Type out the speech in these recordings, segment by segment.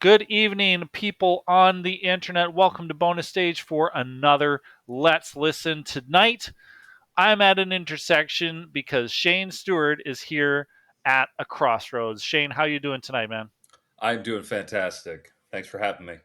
Good evening, people on the internet. Welcome to Bonus Stage for another Let's Listen. Tonight, I'm at an intersection because Shane Steward is here at a crossroads. Shane, how you doing tonight, man? I'm doing fantastic. Thanks for having me.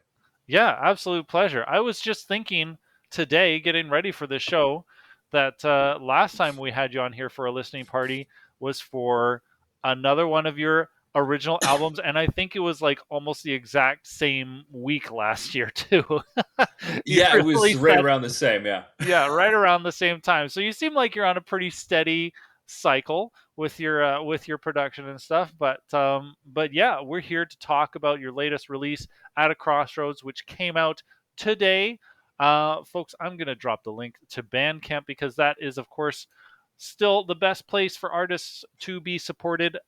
Yeah, absolute pleasure. I was just thinking today, getting ready for the show, that last time we had you on here for a listening party was for another one of your original albums, and I think it was like almost the exact same week last year too. You Yeah, it was released right that, around the same. Yeah. yeah, right around the same time. So you seem like you're on a pretty steady cycle with your production and stuff. But yeah, we're here to talk about your latest release, At a Crossroads, which came out today. Folks, I'm gonna drop the link to Bandcamp because that is, of course, still the best place for artists to be supported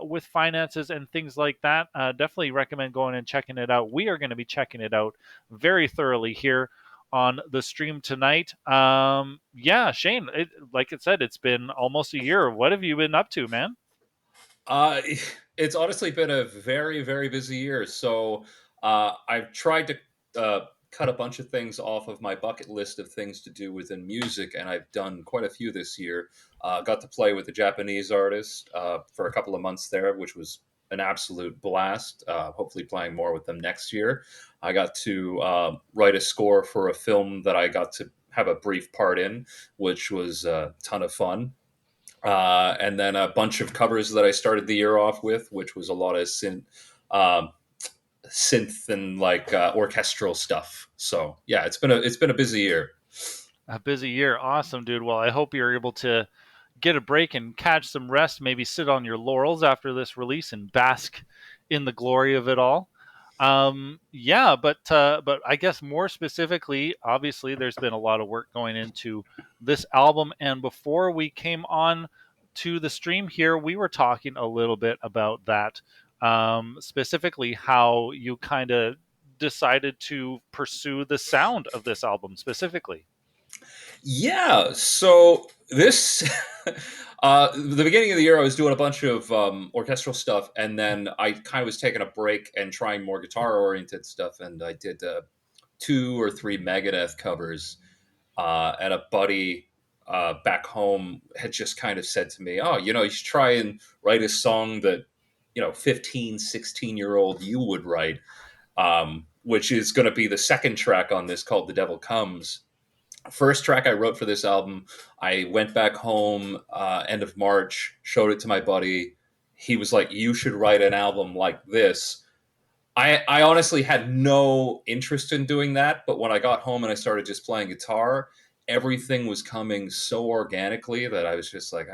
with finances and things like that. Definitely recommend going and checking it out. We are going to be checking it out very thoroughly here on the stream tonight. Yeah, Shane, like I said, it's been almost a year. What have you been up to, man? Uh, it's honestly been a very, very busy year. So I've tried to cut a bunch of things off of my bucket list of things to do within music, and I've done quite a few this year. Got to play with a Japanese artist for a couple of months there, which was an absolute blast. Hopefully, playing more with them next year. I got to write a score for a film that I got to have a brief part in, which was a ton of fun. And then a bunch of covers that I started the year off with, which was a lot of um, synth and like orchestral stuff. So yeah, it's been a busy year. A busy year. Awesome, dude. Well, I hope you're able to get a break and catch some rest, maybe sit on your laurels after this release and bask in the glory of it all. Yeah, but I guess more specifically, obviously, there's been a lot of work going into this album. And before we came on to the stream here, we were talking a little bit about that, specifically how you kind of decided to pursue the sound of this album specifically. Yeah, so this the beginning of the year I was doing a bunch of orchestral stuff, and then I kind of was taking a break and trying more guitar oriented stuff, and I did two or three Megadeth covers, and a buddy back home had just kind of said to me, oh, you should try and write a song that 15, 16-year-old you would write, which is going to be the second track on this, called The Devil Comes. First track I wrote for this album, I went back home end of March, showed it to my buddy. He was like, you should write an album like this. I honestly had no interest in doing that, but when I got home and I started just playing guitar, everything was coming so organically that I was just like,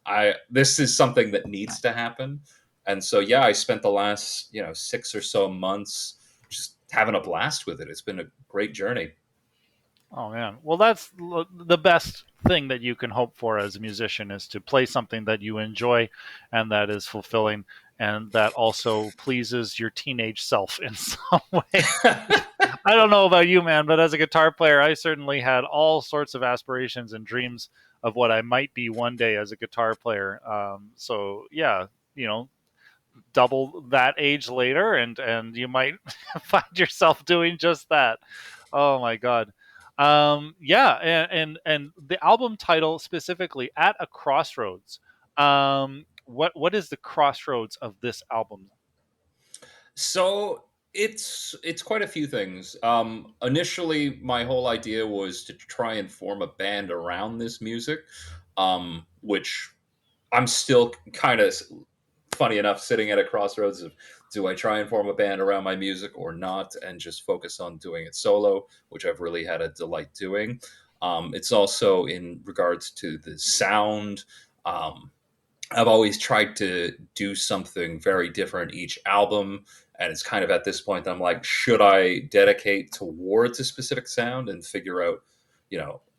I this is something that needs to happen. And so yeah, I spent the last, 6 or so months just having a blast with it. It's been a great journey. Oh man. Well, that's the best thing that you can hope for as a musician is to play something that you enjoy and that is fulfilling and that also pleases your teenage self in some way. I don't know about you, man, but as a guitar player, I certainly had all sorts of aspirations and dreams of what I might be one day as a guitar player. So yeah, you know, double that age later, and you might find yourself doing just that. Oh my god. Yeah, and the album title specifically, At a Crossroads. What is the crossroads of this album? So it's quite a few things. Initially, my whole idea was to try and form a band around this music, which I'm still kind of, funny enough, sitting at a crossroads of, do I try and form a band around my music or not, and just focus on doing it solo, which I've really had a delight doing. It's also in regards to the sound. Um, I've always tried to do something very different each album. And it's kind of at this point that I'm like, should I dedicate towards a specific sound and figure out,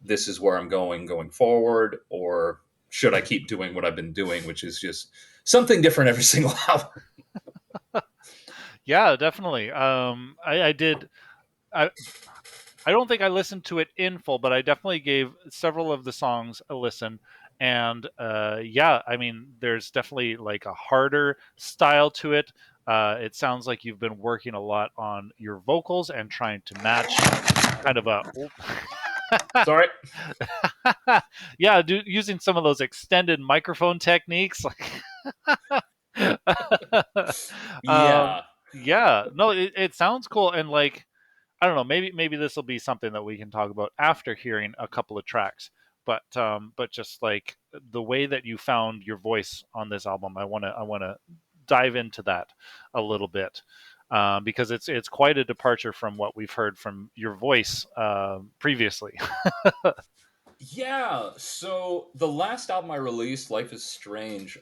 this is where I'm going forward? Or should I keep doing what I've been doing, which is just something different every single album? Yeah, definitely. I did. I I don't think I listened to it in full, but I definitely gave several of the songs a listen. And yeah, I mean, there's definitely like a harder style to it. It sounds like you've been working a lot on your vocals and trying to match kind of a Sorry. yeah, using some of those extended microphone techniques. um, Yeah. yeah, no, it sounds cool and like I don't know. Maybe this will be something that we can talk about after hearing a couple of tracks. But just like the way that you found your voice on this album, I wanna dive into that a little bit because it's quite a departure from what we've heard from your voice previously. Yeah, so the last album I released, Life is Strange,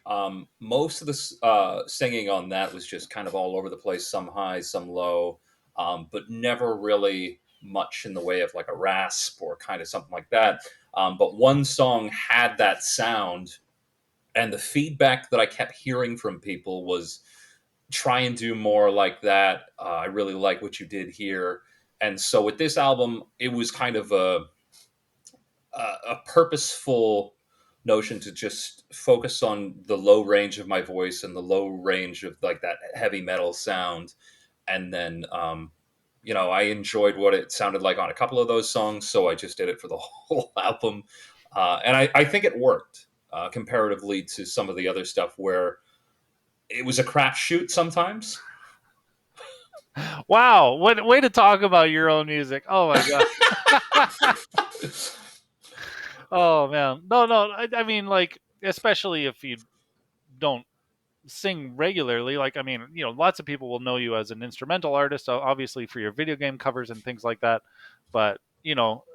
most of the singing on that was just kind of all over the place, some high, some low, but never really much in the way of like a rasp or kind of something like that. But one song had that sound, and the feedback that I kept hearing from people was, try and do more like that. I really like what you did here. And so with this album, it was kind of a purposeful notion to just focus on the low range of my voice and the low range of like that heavy metal sound. And then, I enjoyed what it sounded like on a couple of those songs, so I just did it for the whole album. And I think it worked comparatively to some of the other stuff where it was a crapshoot sometimes. Wow, what way to talk about your own music! Oh my god. Oh man, no. I mean, like especially if you don't sing regularly, like I mean, lots of people will know you as an instrumental artist, obviously for your video game covers and things like that. But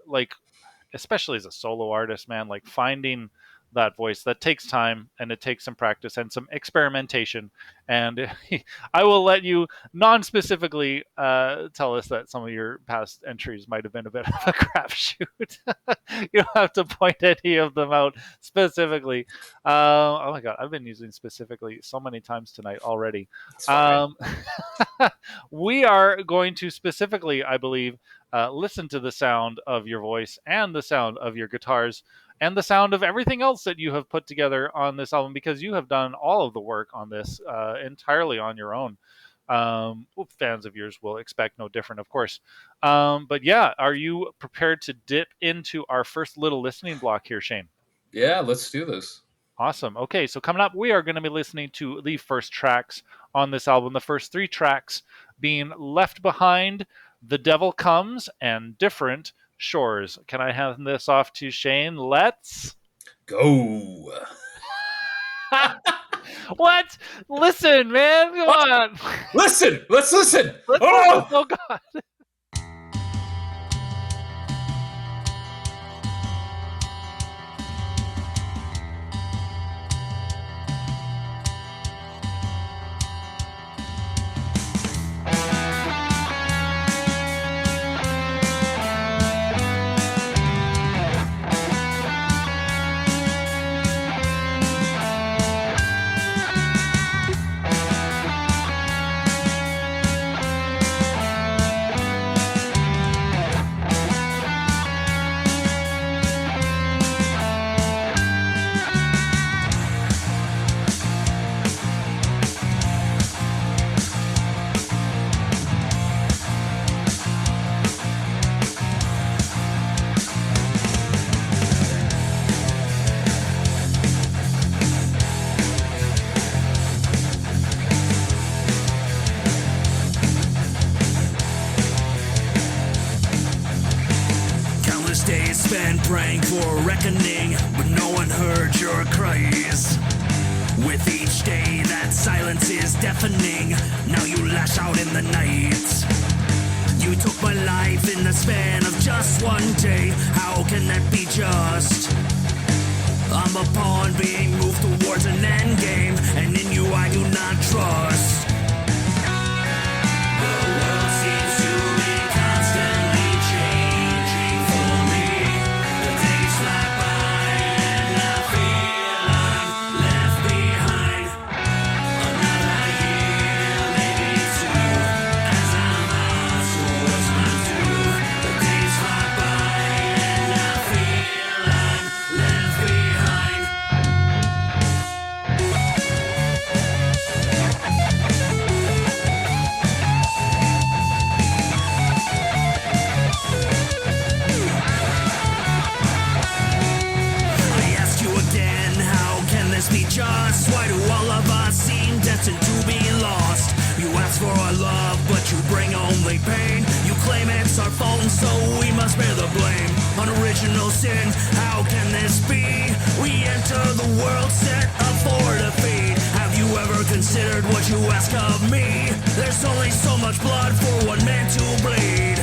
like especially as a solo artist, man, like finding that voice. That takes time, and it takes some practice and some experimentation. And I will let you non-specifically tell us that some of your past entries might have been a bit of a crapshoot. You don't have to point any of them out specifically. Oh my god, I've been using specifically so many times tonight already. It's fine. Um, we are going to specifically, I believe, listen to the sound of your voice and the sound of your guitars and the sound of everything else that you have put together on this album, because you have done all of the work on this entirely on your own. Fans of yours will expect no different, of course. But yeah, are you prepared to dip into our first little listening block here, Shane? Yeah, let's do this. Awesome. Okay, so coming up, we are going to be listening to the first tracks on this album. The first three tracks being Left Behind, The Devil Comes, and Different Shores. Can I hand this off to Shane? Let's Go. What? Listen, man. Come on. Listen. Let's listen. Let's Oh! listen. Oh, God. Countless days spent praying for a reckoning, but no one heard your cries. With each day, that silence is deafening. Now you lash out in the night. You took my life in the span of just one day. How can that be just? I'm a pawn being moved towards an end game, and in you I do not trust. The world seems to be constantly changing for me. The days fly by and I feel I'm left behind. Another year, maybe two, as I'm out towards my due. The days fly by and I feel I'm left behind. I ask you again, how can this be just? Why do all of us seem destined to be lost? You ask for our love, but you bring only pain. You claim it's our fault and so we must bear the blame. Unoriginal sin, how can this be? We enter the world set up for defeat. Have you ever considered what you ask of me? There's only so much blood for one man to bleed.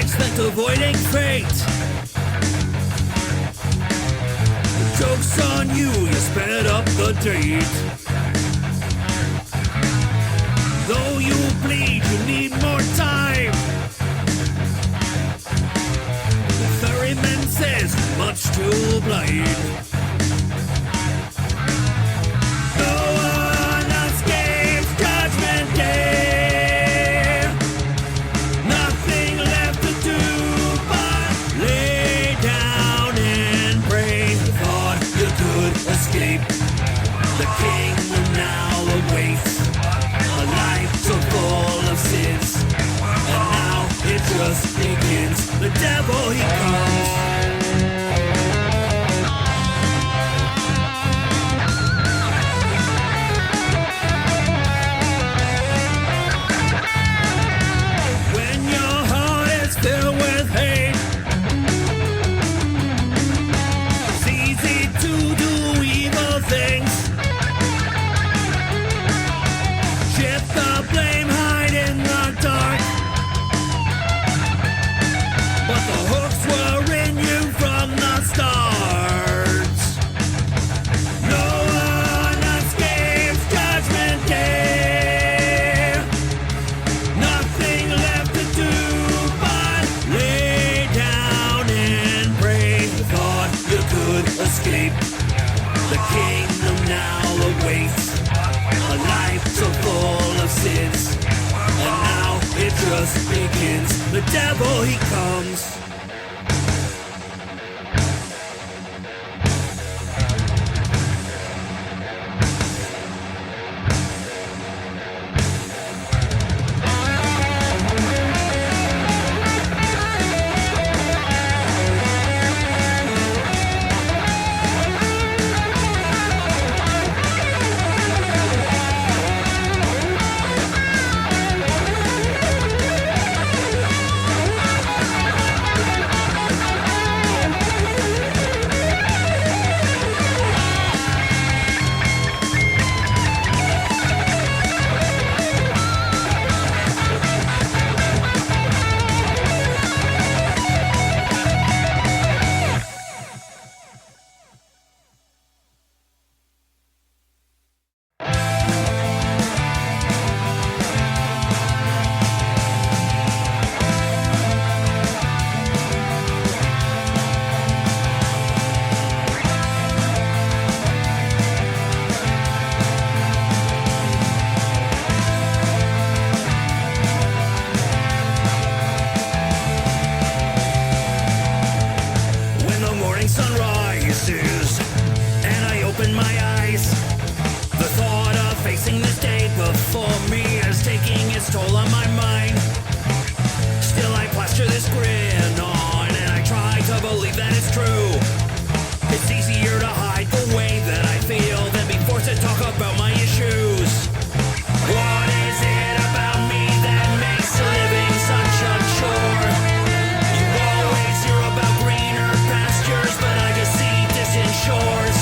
life spent avoiding fate. Joke's on you, you sped up the date. Though you bleed, you need more time. The ferryman says, much too blind. No one escapes Judgment Day. Nothing left to do but lay down and pray. Thought you could escape. The kingdom now awaits. A life so full of sins. And now it just begins. The devil, he comes. When your heart is filled with hate, it's easy to do evil things. Shift the blame, hide in the dark. But the hooks were in you from the start. No one escapes Judgment Day. Nothing left to do but lay down and pray. Thought you could escape. The kingdom now awaits. A life so full of sins. And now it just begins. The devil, he comes. When the morning sun rises and I open my eyes, the thought of facing this day before me is taking its toll on my mind. Still I plaster this grin on and I try to believe that it's true. It's easier to hide the way that I feel than be forced to talk about my issues. What is it about me that makes living such a chore? You always hear about greener pastures, but I just see distant shores.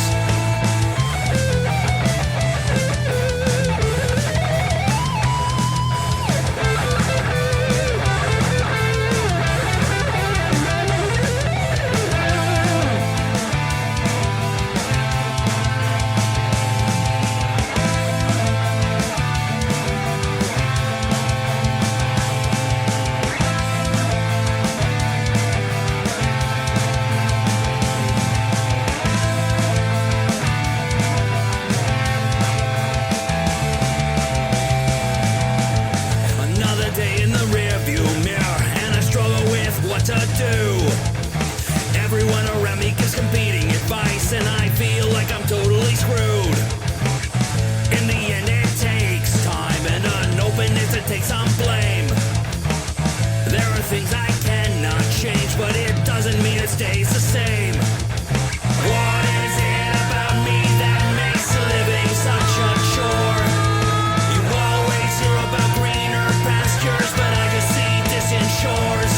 Another day in the rearview mirror, and I struggle with what to do. Everyone around me gives competing advice, and I feel like I'm totally screwed. In the end, it takes time and an openness to take some blame. There are things I cannot change, but it doesn't mean it stays the same. What is it about me that makes living such a chore? You always hear about greener pastures, but I just see distant shores.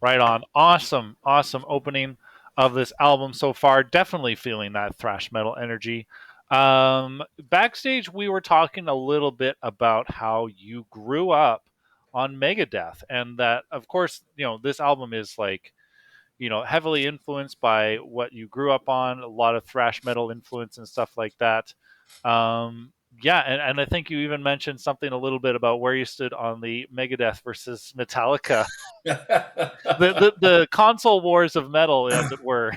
Right on. Awesome, awesome opening of this album so far. Definitely feeling that thrash metal energy. Backstage, we were talking a little bit about how you grew up on Megadeth, and that, of course, this album is like, heavily influenced by what you grew up on, a lot of thrash metal influence and stuff like that. Yeah, and I think you even mentioned something a little bit about where you stood on the Megadeth versus Metallica, the console wars of metal, as it were.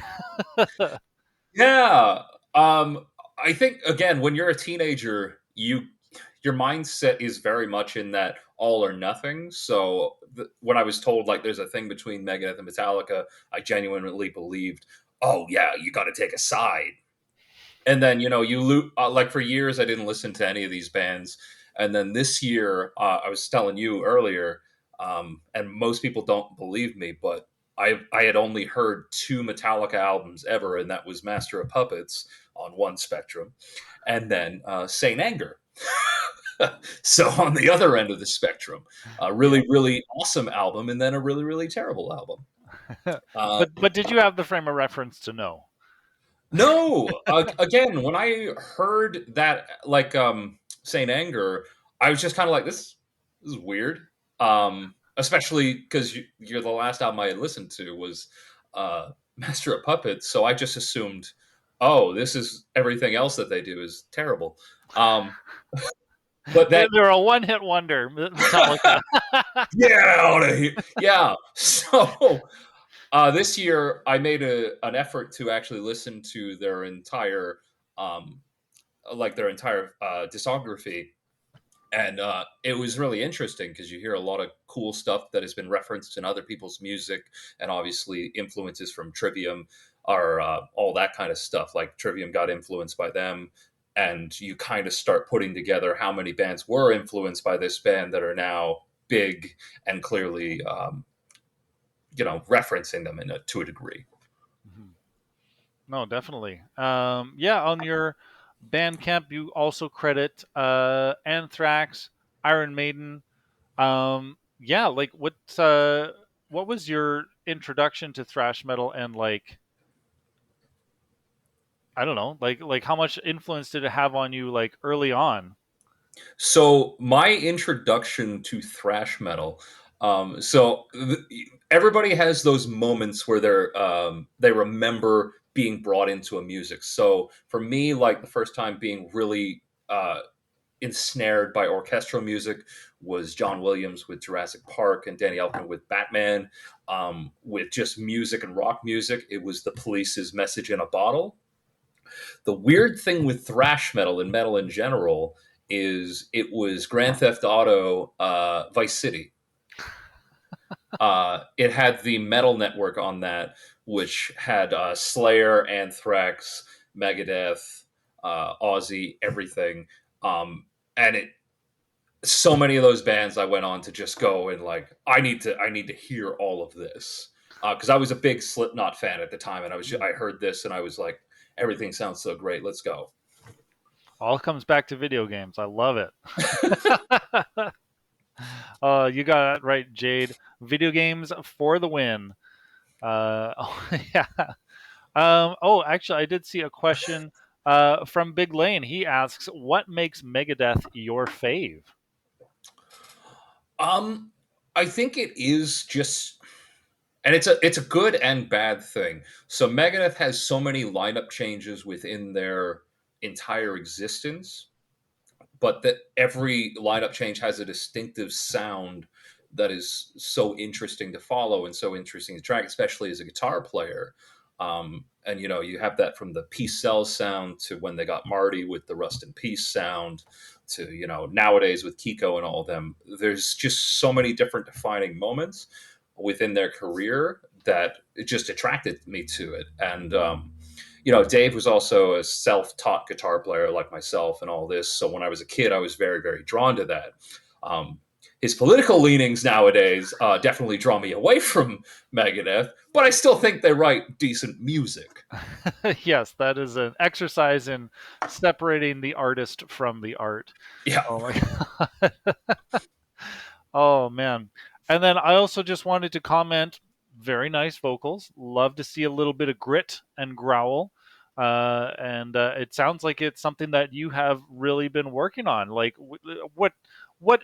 Yeah. Um, I think again, when you're a teenager, your mindset is very much in that all or nothing. So when I was told like there's a thing between Megadeth and Metallica, I genuinely believed, oh yeah, you got to take a side. And then like for years I didn't listen to any of these bands, and then this year I was telling you earlier, and most people don't believe me, but I had only heard two Metallica albums ever, and that was Master of Puppets on one spectrum, and then Saint Anger. So on the other end of the spectrum, a Yeah. really really awesome album, and then a really really terrible album. Uh, But did you have the frame of reference to know? No, again, when I heard that, like, Saint Anger, I was just kind of like, this is weird. Especially because you're the last album I had listened to was Master of Puppets, so I just assumed, oh, this is everything else that they do is terrible. Um, but then, They're a one-hit wonder, Metallica. yeah, yeah. So this year, I made an effort to actually listen to their entire, um, their entire discography, and it was really interesting because you hear a lot of cool stuff that has been referenced in other people's music, and obviously influences from Trivium are all that kind of stuff. Like Trivium got influenced by them, and you kind of start putting together how many bands were influenced by this band that are now big and clearly, referencing them to a degree. Mhm. No, definitely. Yeah, on your Bandcamp, you also credit Anthrax, Iron Maiden. Yeah, like what was your introduction to thrash metal, and like, I don't know, like how much influence did it have on you like early on? So my introduction to thrash metal. Everybody has those moments where they remember being brought into a music. So for me, like the first time being really ensnared by orchestral music was John Williams with Jurassic Park and Danny Elfman with Batman. With just music and rock music, it was the Police's Message in a Bottle. The weird thing with thrash metal and metal in general is it was Grand Theft Auto Vice City. It had the Metal Network on that, which had Slayer, Anthrax, Megadeth, Ozzy, everything. And it so many of those bands I went on to just go and like I need to hear all of this because I was a big Slipknot fan at the time, and Mm. I heard this and I was like, everything sounds so great, let's go. All comes back to video games. I love it. You got it right, Jade. Video games for the win. Oh, yeah. Oh, actually, I did see a question from Big Lane. He asks, "What makes Megadeth your fave?" Um, I think it is just, and it's a good and bad thing. So Megadeth has so many lineup changes within their entire existence, but that every lineup change has a distinctive sound that is so interesting to follow and so interesting to track, especially as a guitar player. And you have that from the Peace Cells sound to when they got Marty with the Rust in Peace sound to nowadays with Kiko and all of them. There's just so many different defining moments within their career that it just attracted me to it. And Dave was also a self-taught guitar player like myself and all this. So when I was a kid, I was very, very drawn to that. Um, his political leanings nowadays definitely draw me away from Megadeth, but I still think they write decent music. Yes, that is an exercise in separating the artist from the art. Yeah. Oh my god. Oh man. And then I also just wanted to comment, very nice vocals. Love to see a little bit of grit and growl. And it sounds like it's something that you have really been working on. Like, what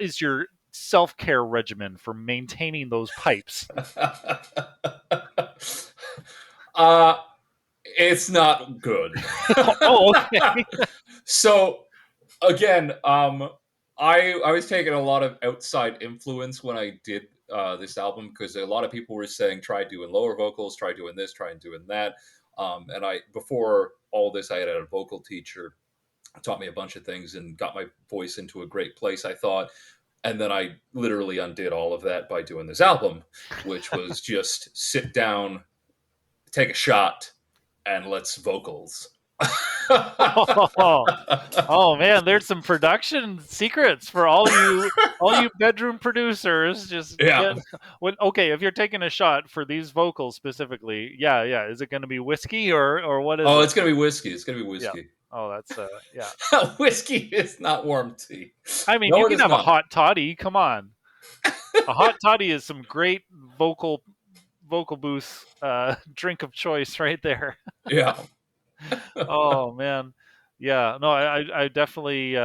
is your self-care regimen for maintaining those pipes? uh, it's not good. Oh, okay. So again, I was taking a lot of outside influence when I did this album, because a lot of people were saying try doing lower vocals, try doing this, try doing that. And I, before all this, I had a vocal teacher who taught me a bunch of things and got my voice into a great place, I thought. And then I literally undid all of that by doing this album, which was just sit down, take a shot, and let's vocals. Oh man, there's some production secrets for all you bedroom producers. Just Yeah. okay, if you're taking a shot for these vocals specifically, yeah. Is it going to be whiskey or what is Oh, it? it's gonna be whiskey. It's gonna be Yeah. whiskey. Oh, that's yeah. Whiskey is not warm tea. I mean, No, you it can is have a not. hot toddy. Come on, a hot toddy is some great vocal booth drink of choice right there. Yeah. Oh man, yeah. No, I definitely.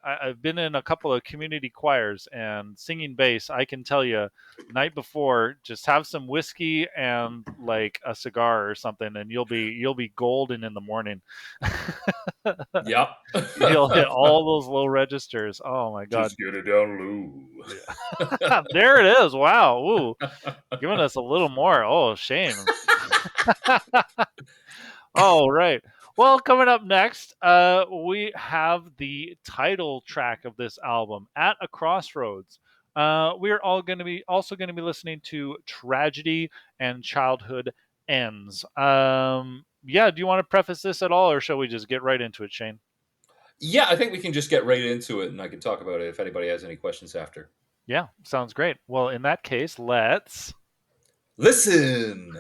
I've been in a couple of community choirs and singing bass. I can tell you, night before, just have some whiskey and like a cigar or something, and you'll be golden in the morning. Yep. You'll hit all those low registers. Oh my god, Just get it down low. there it is. Wow, ooh, giving us a little more. Oh, shame. All right. Well, coming up next, we have the title track of this album, "At a Crossroads." We're all going to be also going to be listening to "Tragedy" and "Childhood Ends." Yeah, do you want to preface this at all, or shall we just get right into it, Shane? Yeah, I think we can just get right into it, and I can talk about it if anybody has any questions after. Yeah, sounds great. Well, in that case, let's listen.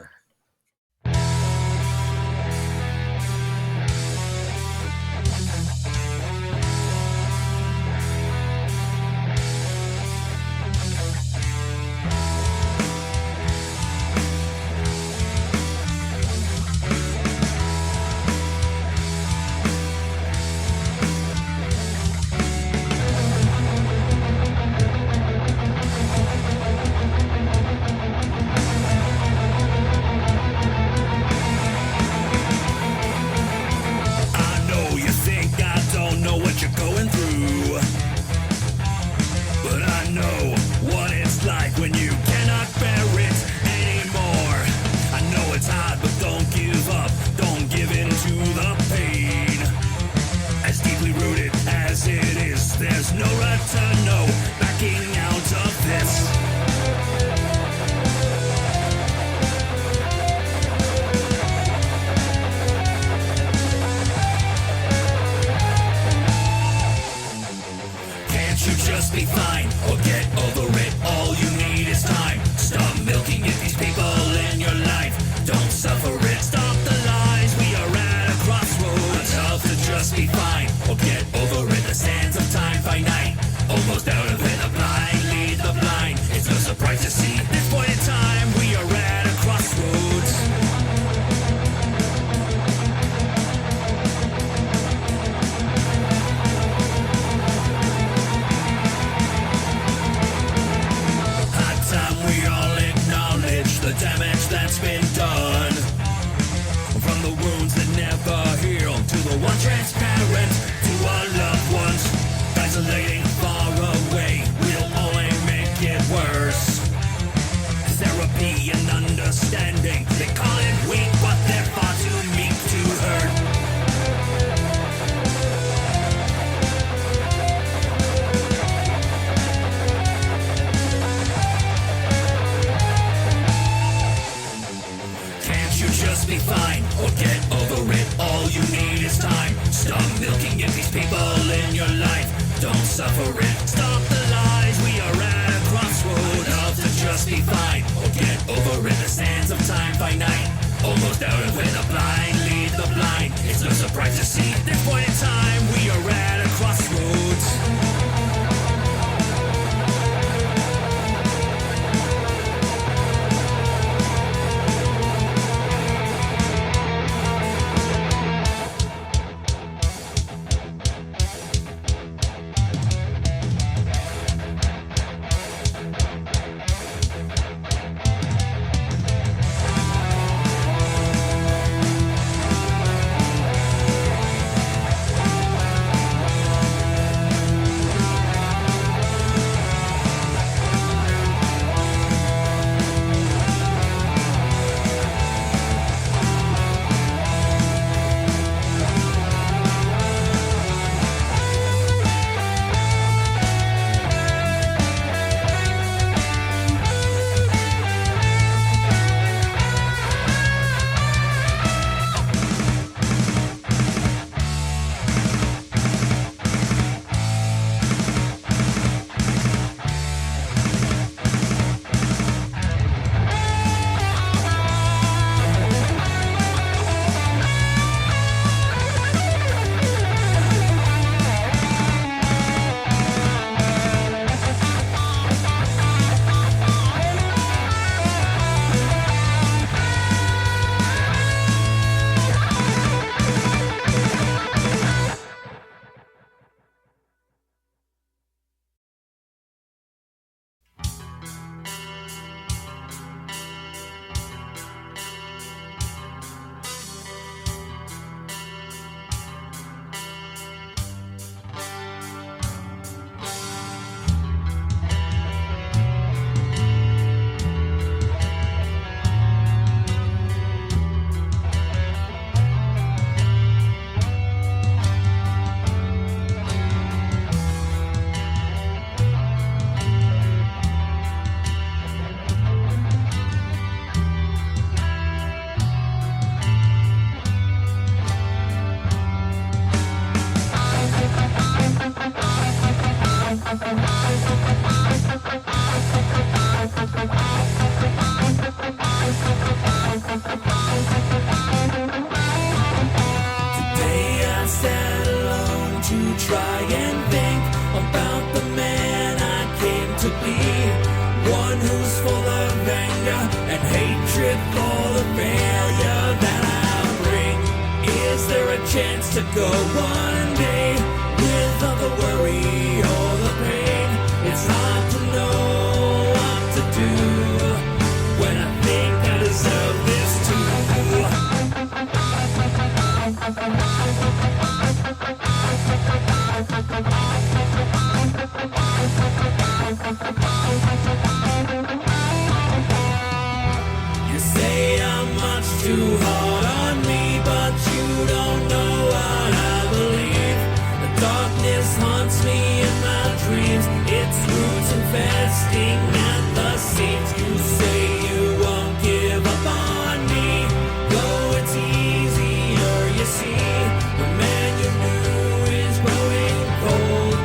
chance to go one day without the worry or the pain. It's hard to know what to do when I think I deserve this too. You say I'm much too hard on me, but you don't know what I believe. The darkness haunts me in my dreams. Its roots infesting at the seams. You say you won't give up on me, though it's easier, you see. The man you knew is growing cold,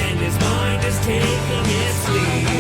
and his mind is taking its leave.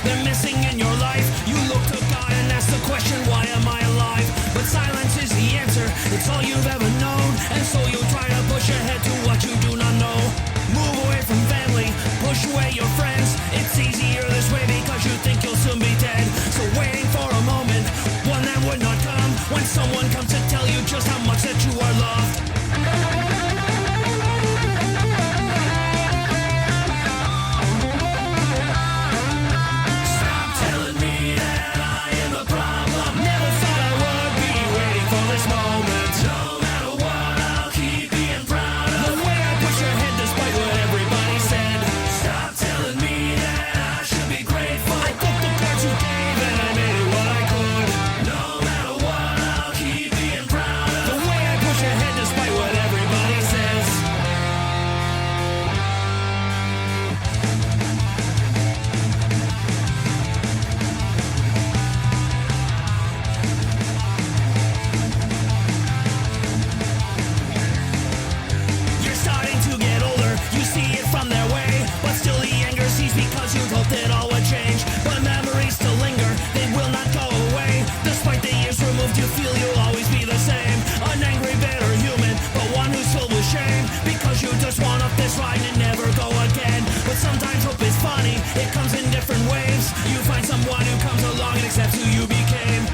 They're missing in your life. You look to God and ask the question, why am I alive? But silence is the answer, it's all you've ever known. And so you try to push ahead to what you do not know. Move away from family, push away your friends. It's easier this way because you think you'll soon be dead. So waiting for a moment, one that would not come, when someone comes to tell you just how much that you are loved. Stop telling It comes in different waves. You find someone who comes along and accepts who you became.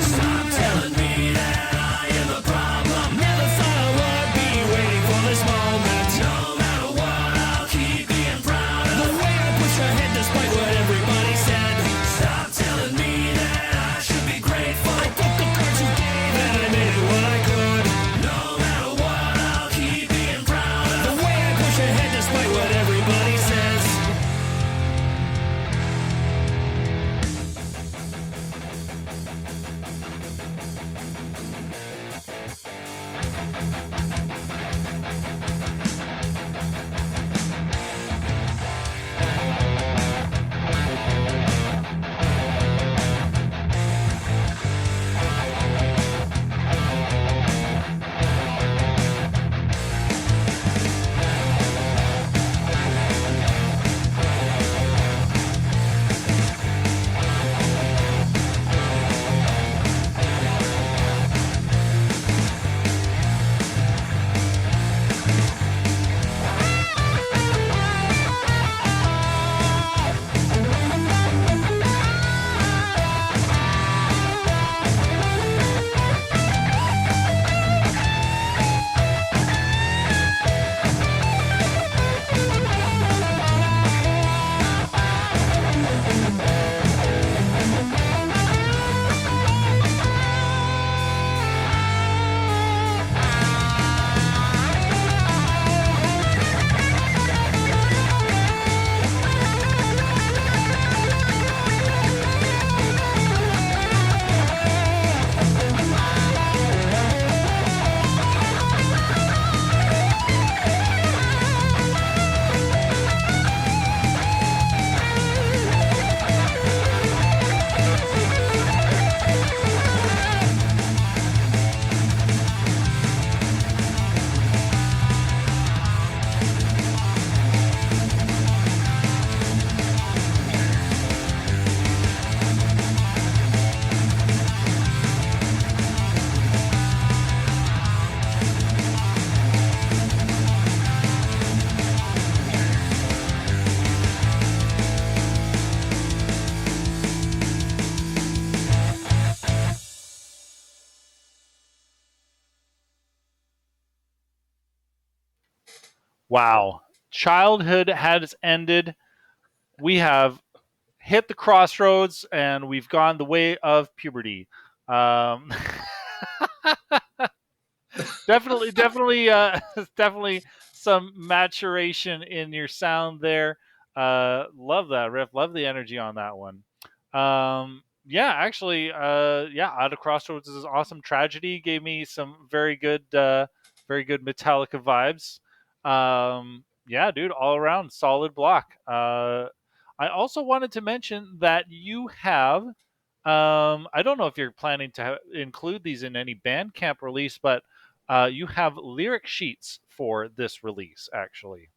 Stop telling me that I am the problem. Never thought I would be waiting for this moment. No matter what, I'll keep being proud of the way I push ahead despite what everybody said. Stop telling me that I should be grateful. I broke the cards you gave and I made it what I could. No matter what, I'll keep being proud of the way I push ahead despite what everybody says. Wow. Childhood has ended. We have hit the crossroads and we've gone the way of puberty. Um, definitely some maturation in your sound there. Love that riff. Love the energy on that one. Yeah, actually, yeah, Out of Crossroads is awesome. Tragedy gave me some very good Metallica vibes. Yeah, dude, all around solid block. I also wanted to mention that you have. I don't know if you're planning to include these in any Bandcamp release, but you have lyric sheets for this release, actually.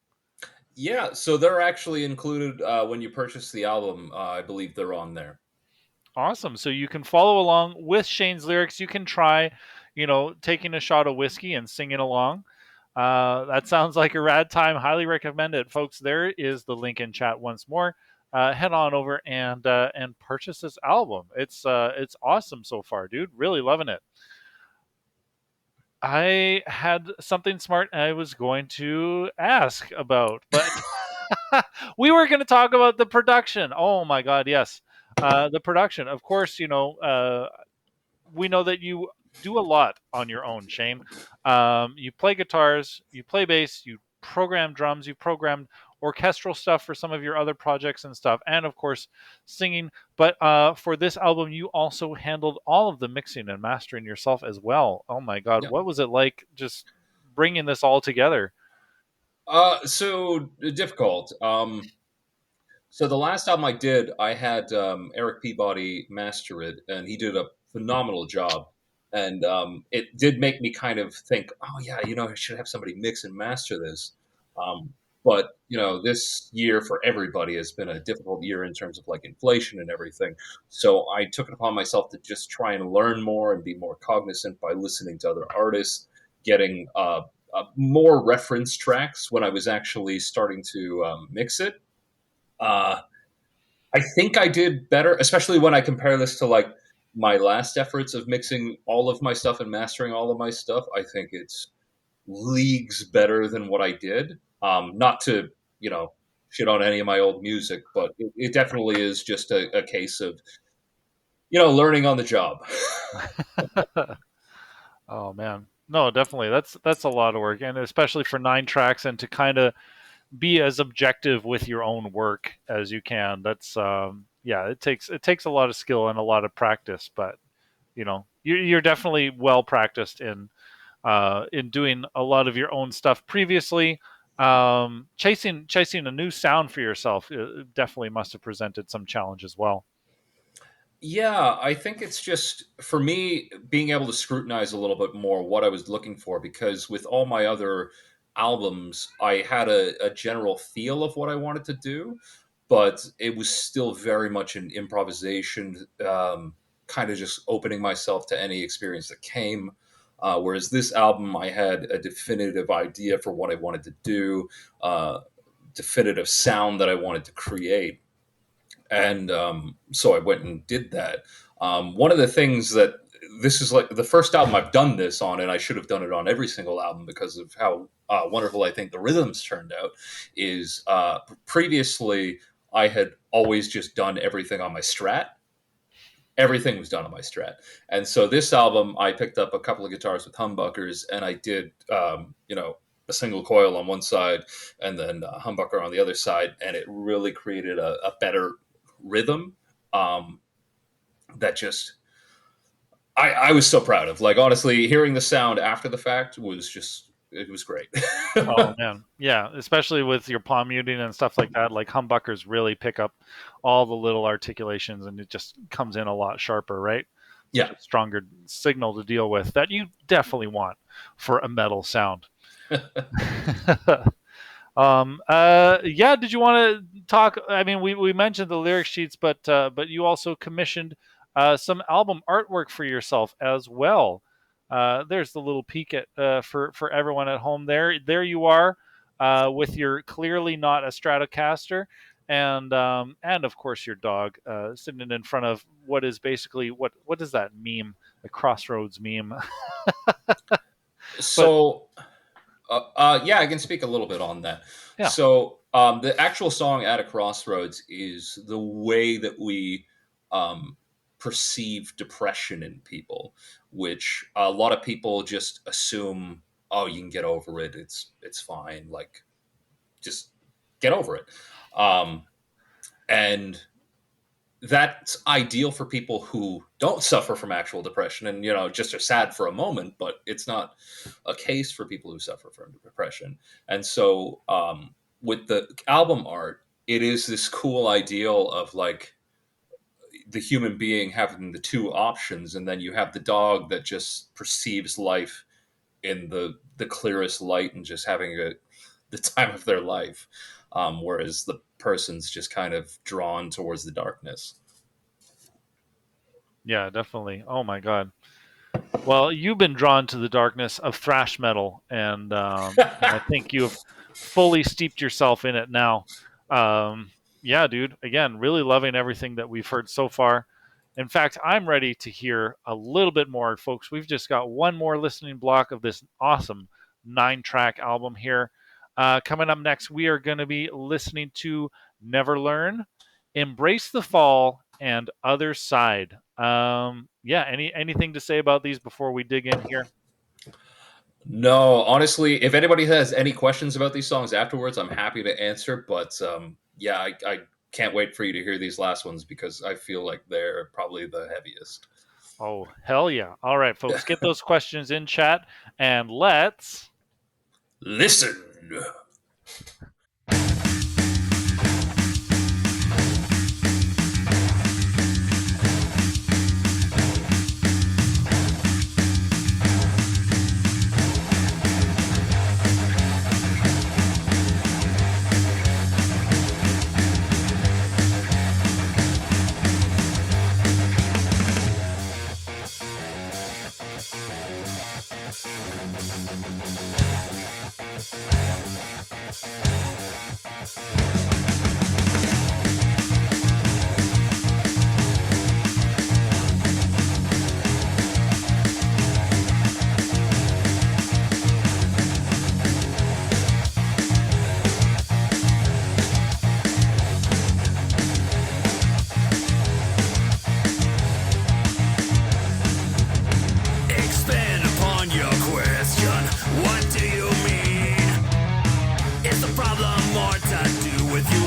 Yeah, so they're actually included when you purchase the album. I believe they're on there. Awesome. So you can follow along with Shane's lyrics. You can try, taking a shot of whiskey and singing along. That sounds like a rad time. Highly recommend it, folks. There is the link in chat once more. Head on over and purchase this album. It's awesome so far, dude. Really loving it. I had something smart I was going to ask about, but we were going to talk about the production. Oh my God, yes. The production. Of course, we know that you do a lot on your own, Shane. You play guitars, you play bass, you program drums, you programmed orchestral stuff for some of your other projects and stuff, and of course, singing. But for this album, you also handled all of the mixing and mastering yourself as well. Oh my God, Yeah. what was it like just bringing this all together? So difficult. So the last album I did, I had Eric Peabody master it, and he did a phenomenal job. And it did make me kind of think, oh yeah, I should have somebody mix and master this. But this year for everybody has been a difficult year in terms of like inflation and everything. So I took it upon myself to just try and learn more and be more cognizant by listening to other artists. getting more reference tracks when I was actually starting to mix it. Uh, I think I did better, especially when I compare this to like my last efforts of mixing all of my stuff and mastering all of my stuff. I think it's leagues better than what I did. Not to, you know, shit on any of my old music, but it definitely is just a case of, learning on the job. Oh man, no, definitely. That's a lot of work, and especially for 9 tracks, and to kind of be as objective with your own work as you can. That's yeah, it takes a lot of skill and a lot of practice, but you're definitely well practiced in doing a lot of your own stuff previously. Chasing a new sound for yourself definitely must have presented some challenge as well. Yeah, I think it's just for me being able to scrutinize a little bit more what I was looking for, because with all my other albums, I had a general feel of what I wanted to do, but it was still very much an improvisation, kind of just opening myself to any experience that came. Whereas this album, I had a definitive idea for what I wanted to do, definitive sound that I wanted to create, and so I went and did that. One of the things that this is like the first album I've done this on, and I should have done it on every single album because of how wonderful I think the rhythms turned out. Is previously I had always just done everything on my Strat. Everything was done on my Strat, and so this album I picked up a couple of guitars with humbuckers, and I did a single coil on one side and then a humbucker on the other side, and it really created a better rhythm, um, that just I was so proud of. Like honestly, hearing the sound after the fact was just it was great. Oh man, yeah, especially with your palm muting and stuff like that. Like humbuckers really pick up all the little articulations, and it just comes in a lot sharper, right? Such Yeah. a stronger signal to deal with that you definitely want for a metal sound. Yeah, did you want to talk? I mean, we mentioned the lyric sheets, but you also commissioned some album artwork for yourself as well. There's the little peek at for everyone at home. There you are, with your clearly not a Stratocaster, and of course your dog sitting in front of what is basically what is that meme? The Crossroads meme. But So yeah, I can speak a little bit on that. yeah, So the actual song "At a Crossroads" is the way that we um, perceive depression in people, which a lot of people just assume, oh, you can get over it. It's fine. Like just get over it. Um, and that's ideal for people who don't suffer from actual depression and just are sad for a moment, but it's not a case for people who suffer from depression. And so with the album art, it is this cool ideal of like the human being having the two options, and then you have the dog that just perceives life in the clearest light and just having the time of their life, whereas the person's just kind of drawn towards the darkness. yeah, definitely. Oh my God. Well, you've been drawn to the darkness of thrash metal, and I think you've fully steeped yourself in it now. Yeah, dude. Again, really loving everything that we've heard so far. In fact, I'm ready to hear a little bit more, folks. We've just got one more listening block of this awesome 9-track album here. Coming up next, we are going to be listening to Never Learn, Embrace the Fall, and Other Side. Yeah, anything to say about these before we dig in here? No, honestly, if anybody has any questions about these songs afterwards, I'm happy to answer. But yeah, I can't wait for you to hear these last ones because I feel like they're probably the heaviest. Oh, hell yeah. All right, folks, get those questions in chat and let's. Listen. Expand upon your question. What do you mean? Is the problem more to do with you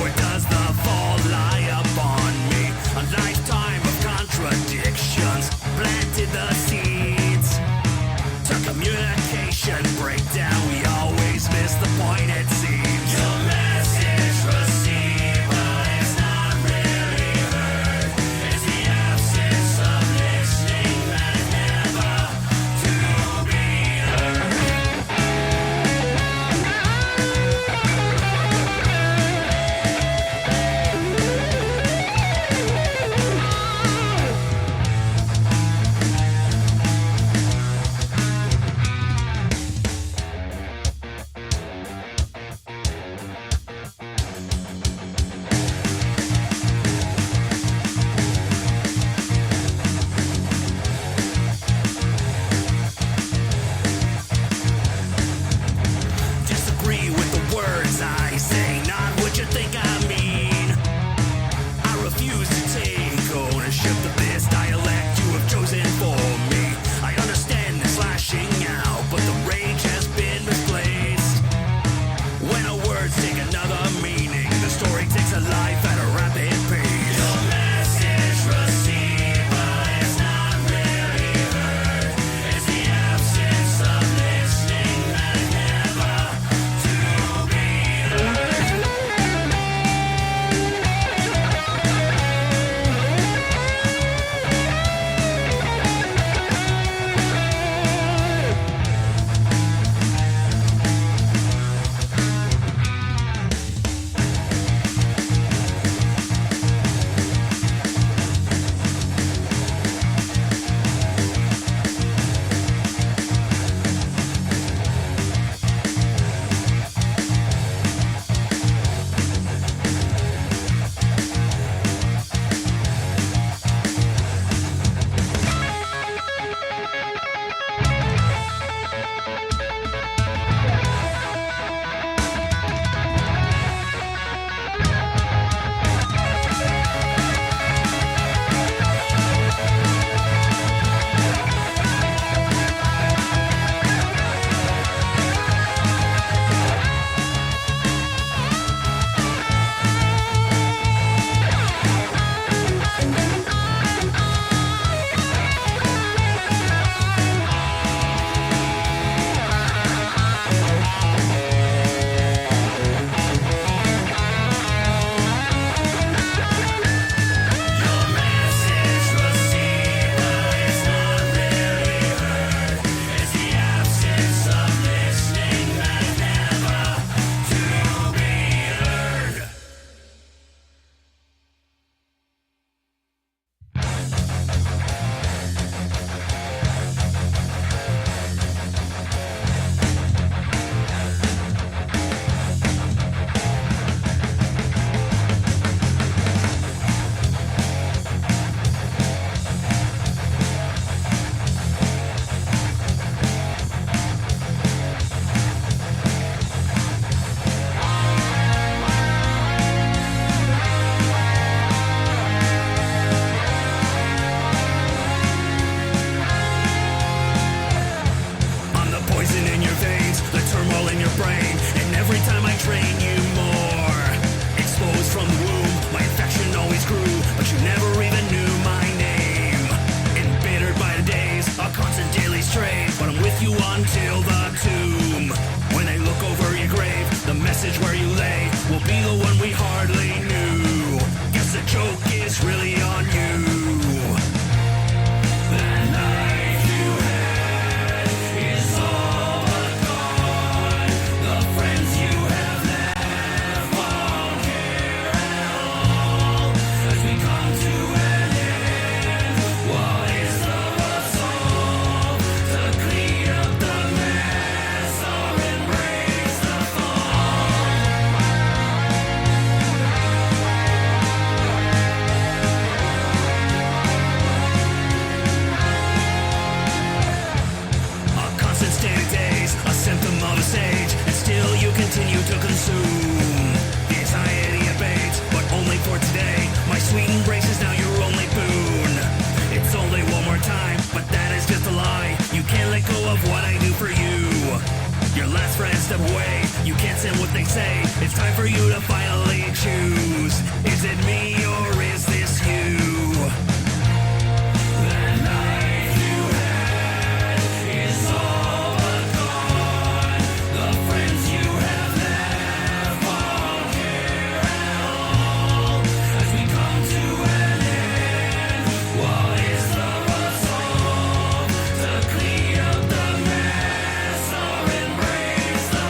Your last friend step away, you can't stand what they say. It's time for you to finally choose. Is it me or is this you? That life you had is all but gone. The friends you have left won't care at all. As we come to an end, what is the resolve? To clean up the mess or embrace the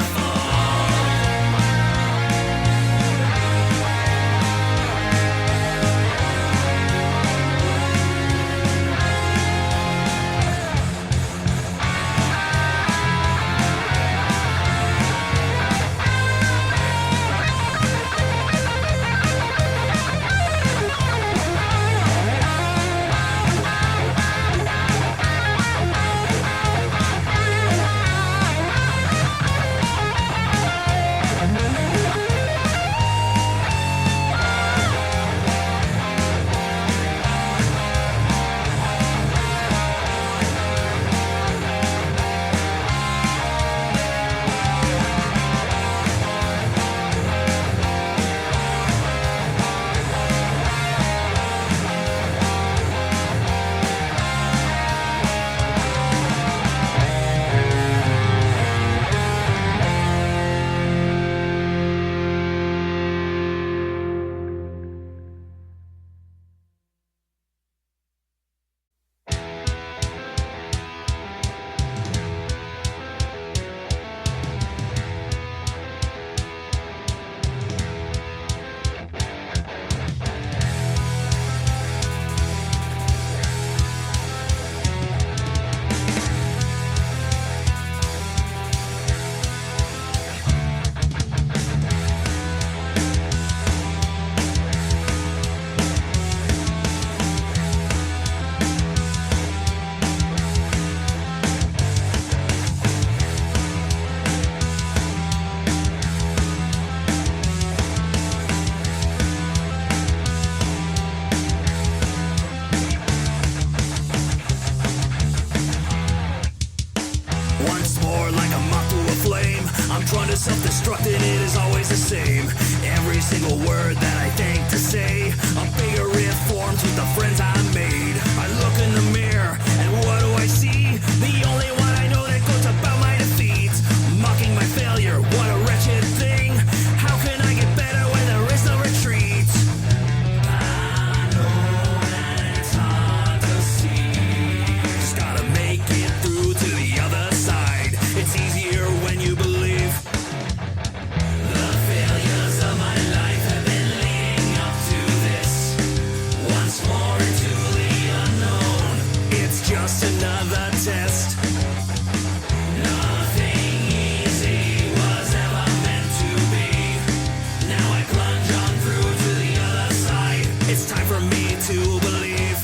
once more, like a moth to a flame, I'm drawn to self-destruct and it is always the same. Every single word that I think to say, a bigger riff forms with the friends I made. I look in the mirror and what do I see? The only one I know that goes about my defeat. Mocking my failure, what a wretched thing. How can I get better when there is no retreat? I know that it's hard to see. Just gotta make it through to the other side. It's easier when you believe. The failures of my life have been leading up to this. Once more into the unknown. It's just another test. Nothing easy was ever meant to be. Now I plunge on through to the other side. It's time for me to believe.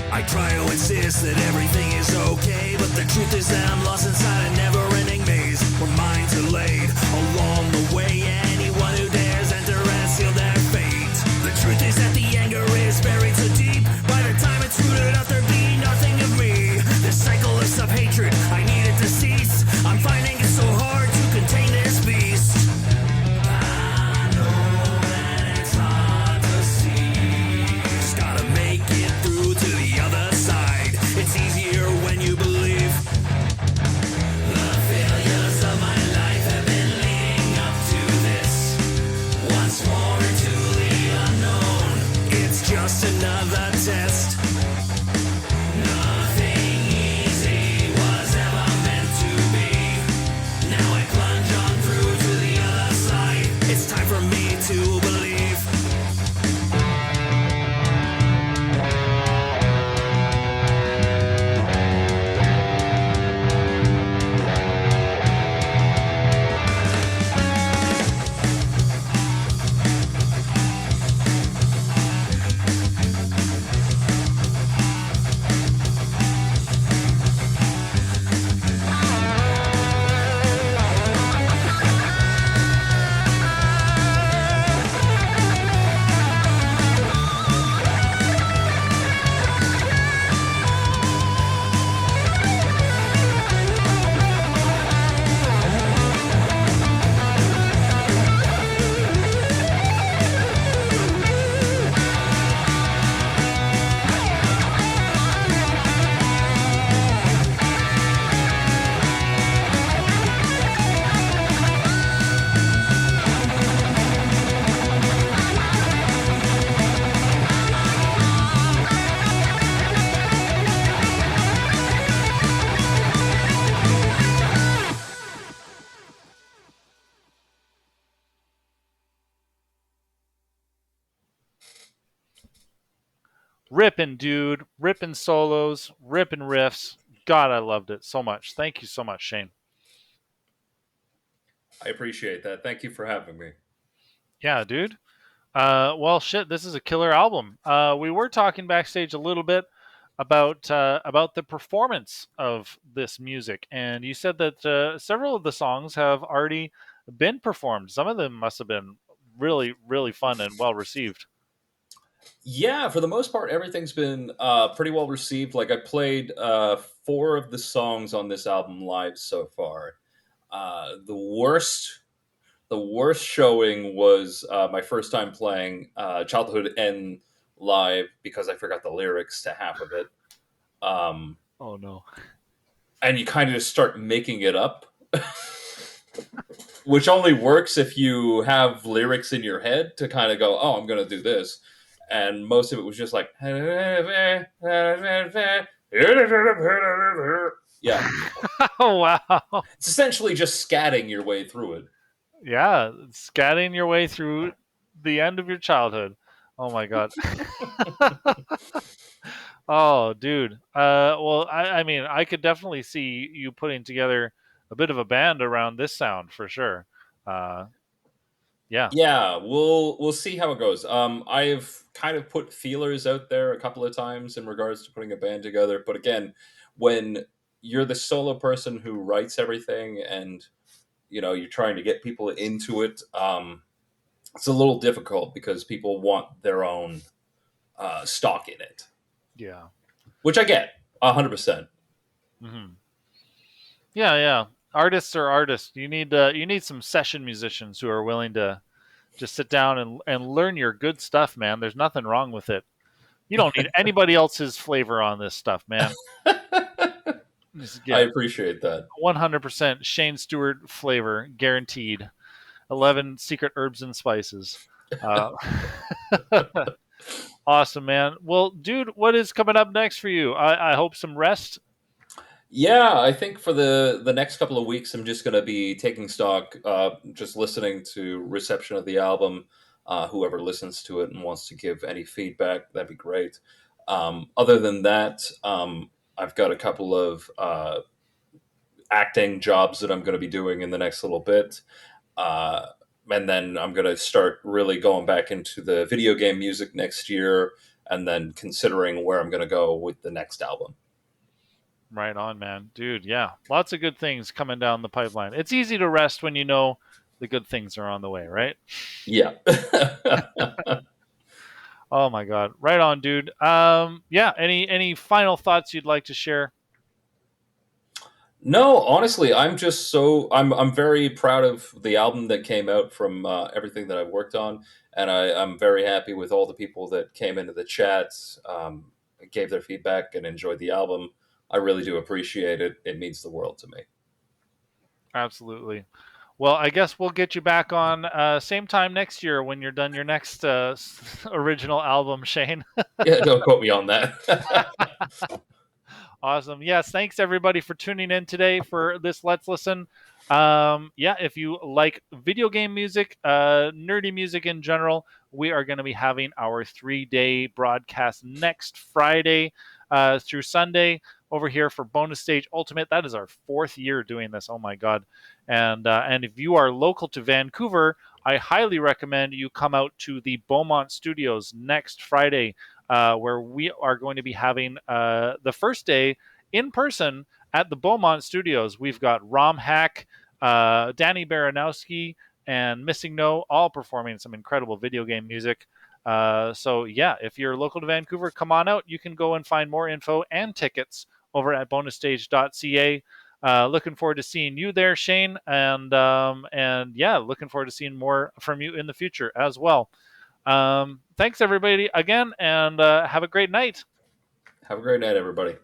I try to insist that everything is okay, but the truth is that I'm lost inside a never-ending maze where minds are laid along the way. Anyone who dares enter has sealed their fate. The truth is that the anger is buried so deep. By the time it's rooted out, there be nothing of me. This cycle of sub-hatred, I need it to cease. I'm finding it so hard to contain this beast. I know that it's hard to see. Just gotta make it through to the other side. It's easier when you believe. The failures of my life have been leading up to this. Once more into the unknown. It's just another test. Nothing easy was ever meant to be. Now I plunge on through to the other side. It's time for me to believe. Ripping, dude. Ripping solos, ripping riffs. God, I loved it so much. Thank you so much, Shane. I appreciate that. Thank you for having me. Yeah, dude. Well, shit, this is a killer album. We were talking backstage a little bit about the performance of this music, and you said that several of the songs have already been performed. Some of them must have been really, really fun and well received. Yeah, for the most part, everything's been pretty well received. Like I played four of the songs on this album live so far. The worst showing was my first time playing Childhood N live because I forgot the lyrics to half of it. Um, Oh no. and you kind of just start making it up, which only works if you have lyrics in your head to kind of go, "Oh, I'm going to do this," and most of it was just like, yeah, Oh wow. it's essentially just scatting your way through it. Yeah, scatting your way through the end of your childhood. Oh my god. Oh, dude. Well, I mean, I could definitely see you putting together a bit of a band around this sound for sure. Uh, yeah, Yeah, we'll see how it goes. I've kind of put feelers out there a couple of times in regards to putting a band together, but again, when you're the solo person who writes everything and you're trying to get people into it, it's a little difficult because people want their own stock in it, yeah, which I get 100%. hmm yeah, yeah. Artists are artists. You need some session musicians who are willing to just sit down and learn your good stuff, man. There's nothing wrong with it. You don't need anybody else's flavor on this stuff, man. Just I get appreciate that. 100% Shane Stewart flavor guaranteed. 11 secret herbs and spices. Uh, awesome, man. Well, dude, what is coming up next for you? I hope some rest. Yeah, I think for the next couple of weeks, I'm just going to be taking stock, just listening to reception of the album. Whoever listens to it and wants to give any feedback, that'd be great. Other than that, I've got a couple of acting jobs that I'm going to be doing in the next little bit. Uh, and then I'm going to start really going back into the video game music next year, and then considering where I'm going to go with the next album. Right on, man. Dude, yeah. Lots of good things coming down the pipeline. It's easy to rest when you know the good things are on the way, right? Yeah. Oh my god. Right on, dude. Yeah, any final thoughts you'd like to share? No, honestly, I'm very proud of the album that came out from everything that I've worked on, and I'm very happy with all the people that came into the chats, gave their feedback, and enjoyed the album. I really do appreciate it. It means the world to me. Absolutely. Well, I guess we'll get you back on same time next year when you're done your next original album, Shane. Yeah, don't quote me on that. Awesome. Yes, thanks everybody for tuning in today for this Let's Listen. Yeah, if you like video game music, nerdy music in general, we are going to be having our 3-day broadcast next Friday through Sunday over here for Bonus Stage Ultimate. That is our 4th year doing this. Oh my god! And if you are local to Vancouver, I highly recommend you come out to the Beaumont Studios next Friday where we are going to be having the first day in person at the Beaumont Studios. We've got Rom Hack, Danny Baranowski, and Missing No all performing some incredible video game music. So yeah, if you're local to Vancouver, come on out. You can go and find more info and tickets over at bonusstage.ca. Looking forward to seeing you there, Shane, and yeah, looking forward to seeing more from you in the future as well. Thanks everybody again, and have a great night. Have a great night, everybody.